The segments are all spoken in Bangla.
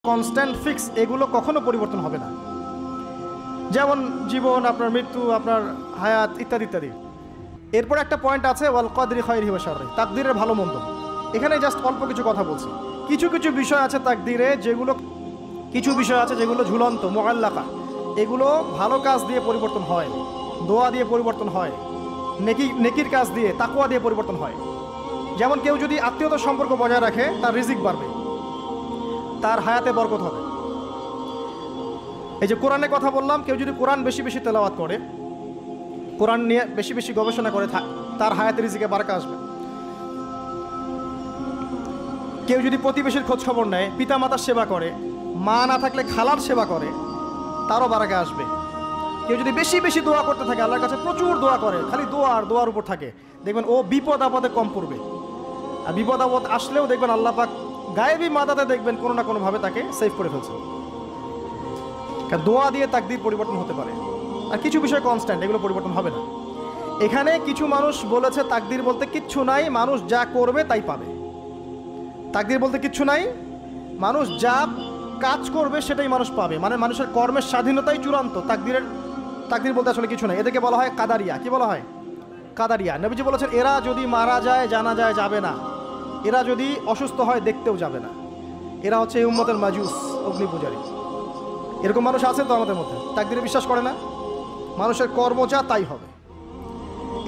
কনস্ট্যান্ট ফিক্স, এগুলো কখনো পরিবর্তন হবে না। যেমন জীবন, আপনার মৃত্যু, আপনার হায়াত ইত্যাদি ইত্যাদি। এরপর একটা পয়েন্ট আছে ওয়াল কদরি খায়রিহি ওয়া শাররিহি, তাকদীরের ভালো মন্দ। এখানে জাস্ট অল্প কিছু কথা বলছি। কিছু কিছু বিষয় আছে তাকদীরে যেগুলো, কিছু বিষয় আছে যেগুলো ঝুলন্ত মুআল্লাকা, এগুলো ভালো কাজ দিয়ে পরিবর্তন হয়, দোয়া দিয়ে পরিবর্তন হয়, নেকির কাজ দিয়ে, তাকওয়া দিয়ে পরিবর্তন হয়। যেমন কেউ যদি আত্মীয়তার সম্পর্ক বজায় রাখে, তার রিজিক বাড়বে, তার হায়াতে বরকত হবে। এই যে কোরআনের কথা বললাম, কেউ যদি কোরআন বেশি বেশি তেলাওয়াত করে, কোরআন নিয়ে বেশি বেশি গবেষণা করে, তার হায়াতে রিজিকে বারাকা আসবে। কেউ যদি প্রতিবেশীর খোঁজ খবর নেয়, পিতামাতার সেবা করে, মা না থাকলে খালার সেবা করে, তারও বারাকা আসবে। কেউ যদি বেশি বেশি দোয়া করতে থাকে, আল্লাহর কাছে প্রচুর দোয়া করে, খালি দোয়া আর দোয়ার উপর থাকে, দেখবেন ও বিপদ আপদে কম পড়বে। আর বিপদ আপদ আসলেও দেখবেন আল্লাহ পাক গায়েবী মাদাতে দেখবেন কোনো না কোনোভাবে তাকে সেভ করে ফেলছে। কারণ দোয়া দিয়ে তাকদীর পরিবর্তন হতে পারে। আর কিছু বিষয় কনস্ট্যান্ট, এগুলো পরিবর্তন হবে না। এখানে কিছু মানুষ বলেছে তাকদীর বলতে কিচ্ছু নাই, মানুষ যা করবে তাই পাবে। তাকদীর বলতে কিচ্ছু নাই, মানুষ যা কাজ করবে সেটাই মানুষ পাবে, মানে মানুষের কর্মের স্বাধীনতাই চূড়ান্ত। তাকদীর বলতে আসলে কিছু নাই। এদেরকে বলা হয় কাদারিয়া। কি বলা হয়? কাদারিয়া। নবীজি বলেছেন এরা যদি মারা যায় জানা যায় যাবে না, এরা যদি অসুস্থ হয় দেখতেও যাবে না, এরা হচ্ছে এই উম্মতের মাজুস, অগ্নি পূজারী। এরকম মানুষ আছে তো আমাদের মধ্যে, তাকদীরে বিশ্বাস করে না, মানুষের কর্ম যা তাই হবে।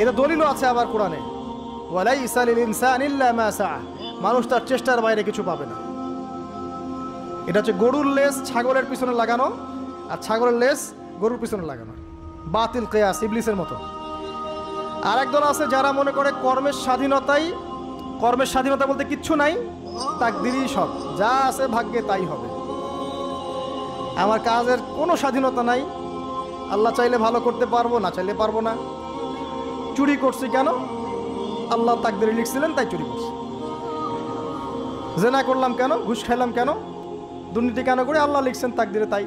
এটা দলিলও আছে আবার কোরআনে, ওয়ালাইসা লিল ইনসানি ইল্লা মা সাআ, মানুষ তার চেষ্টার বাইরে কিছু পাবে না। এটা হচ্ছে গরুর লেজ ছাগলের পিছনে লাগানো, আর ছাগলের লেজ গরুর পিছনে লাগানো, বাতিল কিয়াস, ইবলিসের মতো। আর একদল আছে যারা মনে করে কর্মের স্বাধীনতা বলতে কিচ্ছু নাই, তাকদীরই সব, যা আছে ভাগ্যে তাই হবে। আমার কাজের কোনো স্বাধীনতা নাই, আল্লাহ চাইলে ভালো করতে পারবো, না চাইলে পারবো না। চুরি করছি কেন? আল্লাহ তাকদীরে লিখছিলেন তাই চুরি করছি। জেনা করলাম কেন? ঘুষ খাইলাম কেন? দুর্নীতি কেন করে? আল্লাহ লিখছেন তাকদীরে তাই।